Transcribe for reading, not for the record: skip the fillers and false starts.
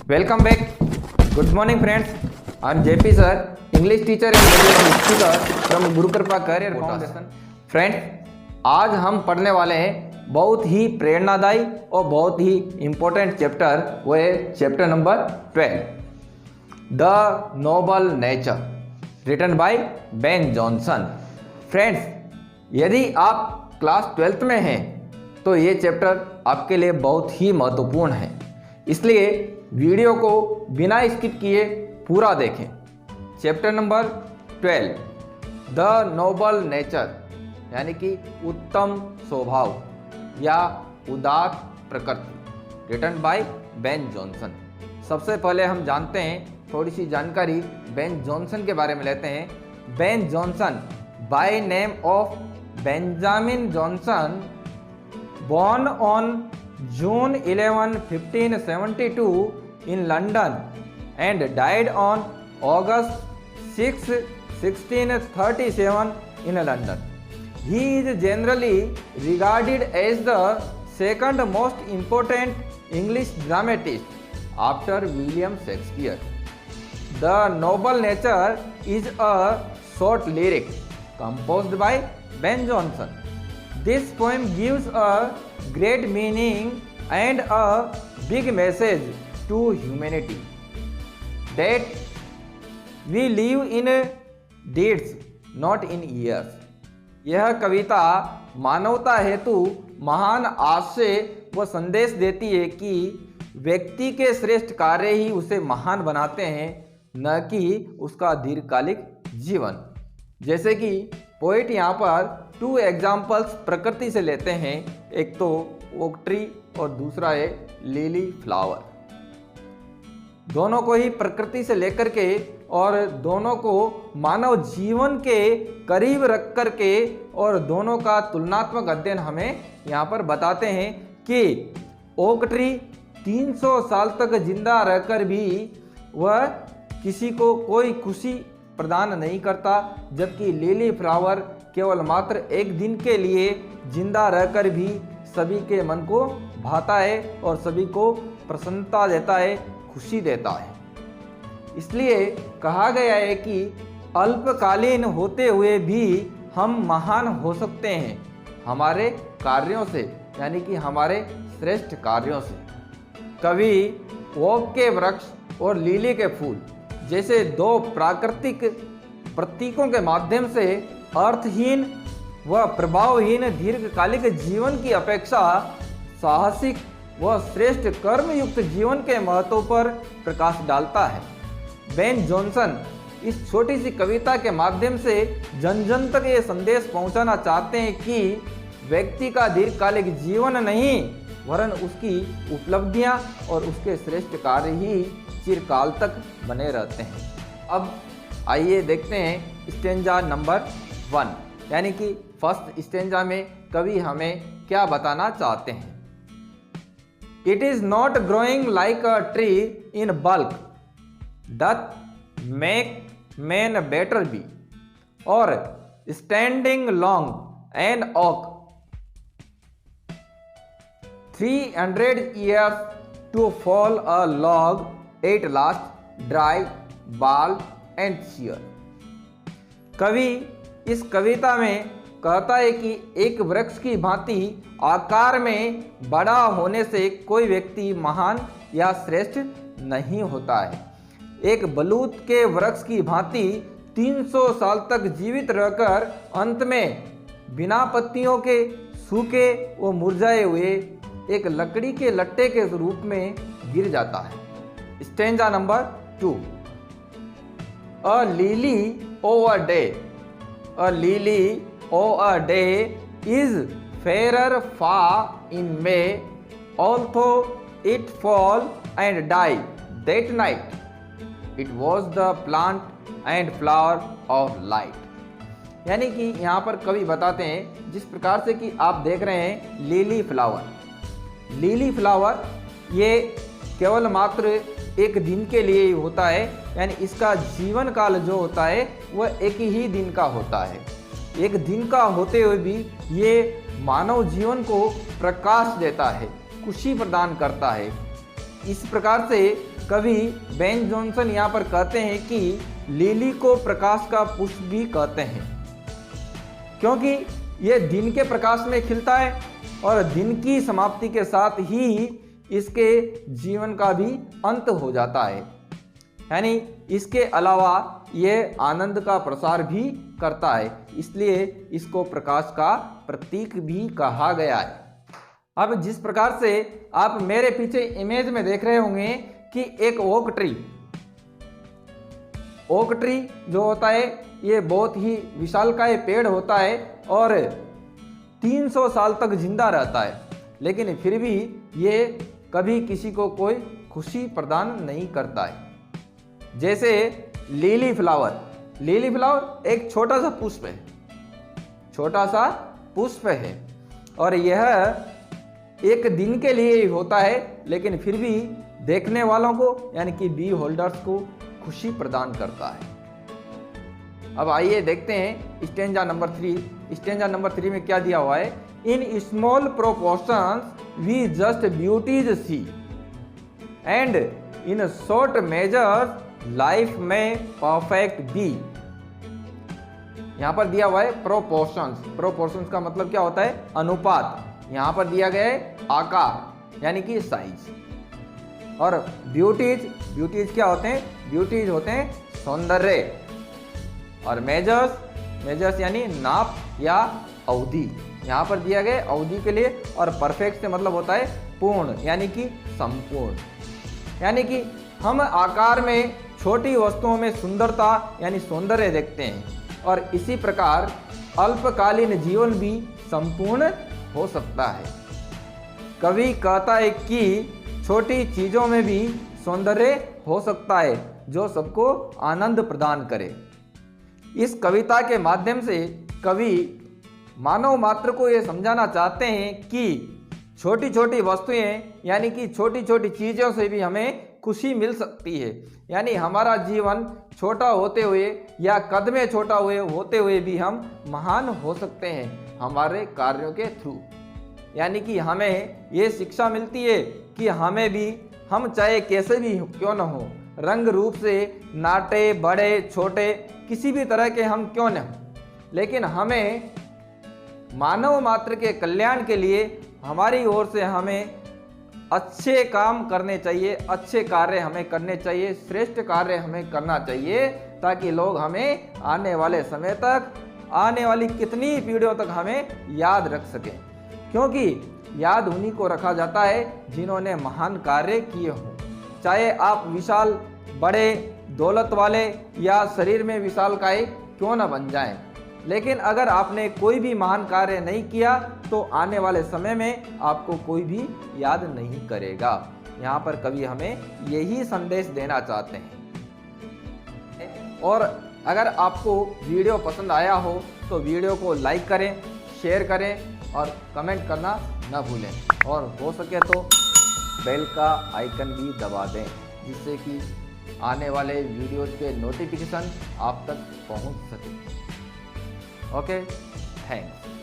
Welcome back. Good morning, friends. I'm JP sir, English teacher and motivational speaker from Guru Kripa Career Foundation. Friends, आज हम पढ़ने वाले हैं बहुत ही प्रेरणादायी और बहुत ही इम्पोर्टेंट चैप्टर, वो है chapter number 12, the noble nature, written by Ben Jonson. Friends, यदि आप क्लास 12th में हैं तो ये चैप्टर आपके लिए बहुत ही महत्वपूर्ण है, इसलिए वीडियो को बिना स्किप किए पूरा देखें. Chapter number 12, the noble nature, यानी कि उत्तम स्वभाव या उदार प्रकृति, रिटन बाय बेन जॉनसन. सबसे पहले हम जानते हैं, थोड़ी सी जानकारी बेन जॉनसन के बारे में लेते हैं. Ben Jonson, by name of Benjamin Johnson, born on June 11, 1572 in London and died on August 6, 1637 in London. He is generally regarded as the second most important English dramatist after William Shakespeare. The Noble Nature is a short lyric composed by Ben Jonson. This poem gives a great meaning and a big message to humanity that we live in deeds, not in years. यह कविता मानवता हेतु महान आशय व संदेश देती है कि व्यक्ति के श्रेष्ठ कार्य ही उसे महान बनाते हैं, न कि उसका दीर्घकालिक जीवन. जैसे कि पोइट यहाँ पर 2 एग्जाम्पल्स प्रकृति से लेते हैं, एक तो ओक ट्री और दूसरा है लिली फ्लावर. दोनों को ही प्रकृति से लेकर के और दोनों को मानव जीवन के करीब रख कर के और दोनों का तुलनात्मक अध्ययन हमें यहाँ पर बताते हैं कि ओक ट्री 300 साल तक जिंदा रहकर भी वह किसी को कोई खुशी प्रदान नहीं करता, जबकि लिली फ्लावर केवल मात्र एक दिन के लिए जिंदा रहकर भी सभी के मन को भाता है और सभी को प्रसन्नता देता है, खुशी देता है. इसलिए कहा गया है कि अल्पकालीन होते हुए भी हम महान हो सकते हैं हमारे कार्यों से, यानी कि हमारे श्रेष्ठ कार्यों से. कवि ओक के वृक्ष और लिली के फूल जैसे 2 प्राकृतिक प्रतीकों के माध्यम से अर्थहीन व प्रभावहीन दीर्घकालिक जीवन की अपेक्षा साहसिक व श्रेष्ठ कर्मयुक्त जीवन के महत्व पर प्रकाश डालता है. बेन जॉनसन इस छोटी सी कविता के माध्यम से जन जन तक ये संदेश पहुंचाना चाहते हैं कि व्यक्ति का दीर्घकालिक जीवन नहीं, वरन उसकी उपलब्धियां और उसके श्रेष्ठ कार्य ही चिरकाल तक बने रहते हैं. अब आइए देखते हैं स्टेंजा नंबर 1, यानी कि फर्स्ट स्टेंजा में कवि हमें क्या बताना चाहते हैं. It is not growing like a tree in bulk doth make man better be, or standing long an oak 300 years to fall a log at last dry, bald and sheer. कवि इस कविता में कहता है कि एक वृक्ष की भांति आकार में बड़ा होने से कोई व्यक्ति महान या श्रेष्ठ नहीं होता है. एक बलूत के वृक्ष की भांति 300 साल तक जीवित रहकर अंत में बिना पत्तियों के सूखे व मुरझाए हुए एक लकड़ी के लट्टे के रूप में गिर जाता है. Stanza number 2, a lily of a day, a lily or a day is fairer far in May, although it fall and die that night. It was the plant and flower of light. यानी कि यहाँ पर कवि बताते हैं, जिस प्रकार से कि आप देख रहे हैं लिली फ्लावर, लिली फ्लावर ये केवल मात्र एक दिन के लिए होता है, यानी इसका जीवन काल जो होता है वह एक ही दिन का होता है. एक दिन का होते हुए भी ये मानव जीवन को प्रकाश देता है, खुशी प्रदान करता है. इस प्रकार से कवि बेन जॉनसन यहाँ पर कहते हैं कि लिली को प्रकाश का पुष्प भी कहते हैं, क्योंकि ये दिन के प्रकाश में खिलता है और दिन की समाप्ति के साथ ही इसके जीवन का भी अंत हो जाता है। यानी इसके अलावा ये आनंद का प्रसार भी करता है, इसलिए इसको प्रकाश का प्रतीक भी कहा गया है। अब जिस प्रकार से आप मेरे पीछे इमेज में देख रहे होंगे कि एक ओक ट्री जो होता है ये बहुत ही विशालकाय पेड़ होता है और 300 साल तक जिंदा रहता है, लेकिन फिर भी ये कभी किसी को कोई खुशी प्रदान नहीं करता है। जैसे लिली फ्लावर एक छोटा सा पुष्प है और यह एक दिन के लिए ही होता है, लेकिन फिर भी देखने वालों को यानी कि बी होल्डर्स को खुशी प्रदान करता है। अब आइए देखते हैं स्टेंजा नंबर 3। स्टेंजा नंबर 3 में क्या दिया हुआ है? In small proportions we just beauties see and in short measures life में परफेक्ट बी। यहां पर दिया हुआ है प्रोपोर्शंस का मतलब क्या होता है? अनुपात। यहां पर दिया गया है आकार यानी कि साइज। और ब्यूटीज क्या होते हैं? ब्यूटीज होते हैं सौंदर्य। और मेजर्स यानी नाप या अवधि। यहां पर दिया गया अवधि के लिए। और परफेक्ट से मतलब होता है पूर्ण यानी कि संपूर्ण। यानी कि हम आकार में छोटी वस्तुओं में सुंदरता यानी सौंदर्य देखते हैं, और इसी प्रकार अल्पकालीन जीवन भी संपूर्ण हो सकता है। कवि कहता है कि छोटी चीजों में भी सौंदर्य हो सकता है जो सबको आनंद प्रदान करे। इस कविता के माध्यम से कवि मानव मात्र को ये समझाना चाहते हैं कि छोटी छोटी वस्तुएं यानी कि छोटी छोटी चीज़ों से भी हमें खुशी मिल सकती है। यानी हमारा जीवन छोटा होते हुए या कद में छोटा होते हुए भी हम महान हो सकते हैं हमारे कार्यों के थ्रू। यानी कि हमें ये शिक्षा मिलती है कि हमें भी, हम चाहे कैसे भी क्यों न हो, रंग रूप से नाटे बड़े छोटे किसी भी तरह के हम क्यों न हो, लेकिन हमें मानव मात्र के कल्याण के लिए हमारी ओर से हमें अच्छे काम करने चाहिए, अच्छे कार्य हमें करने चाहिए, श्रेष्ठ कार्य हमें करना चाहिए, ताकि लोग हमें आने वाले समय तक, आने वाली कितनी पीढ़ियों तक हमें याद रख सकें। क्योंकि याद उन्हीं को रखा जाता है जिन्होंने महान कार्य किए हों। चाहे आप विशाल, बड़े, दौलत वाले या शरीर में विशालकाय क्यों न बन जाएं, लेकिन अगर आपने कोई भी महान कार्य नहीं किया तो आने वाले समय में आपको कोई भी याद नहीं करेगा। यहाँ पर कवि हमें यही संदेश देना चाहते हैं। और अगर आपको वीडियो पसंद आया हो तो वीडियो को लाइक करें, शेयर करें और कमेंट करना न भूलें, और हो सके तो बेल का आइकन भी दबा दें, जिससे कि आने वाले वीडियोज़ के नोटिफिकेशन आप तक पहुंच सके। Okay, thanks.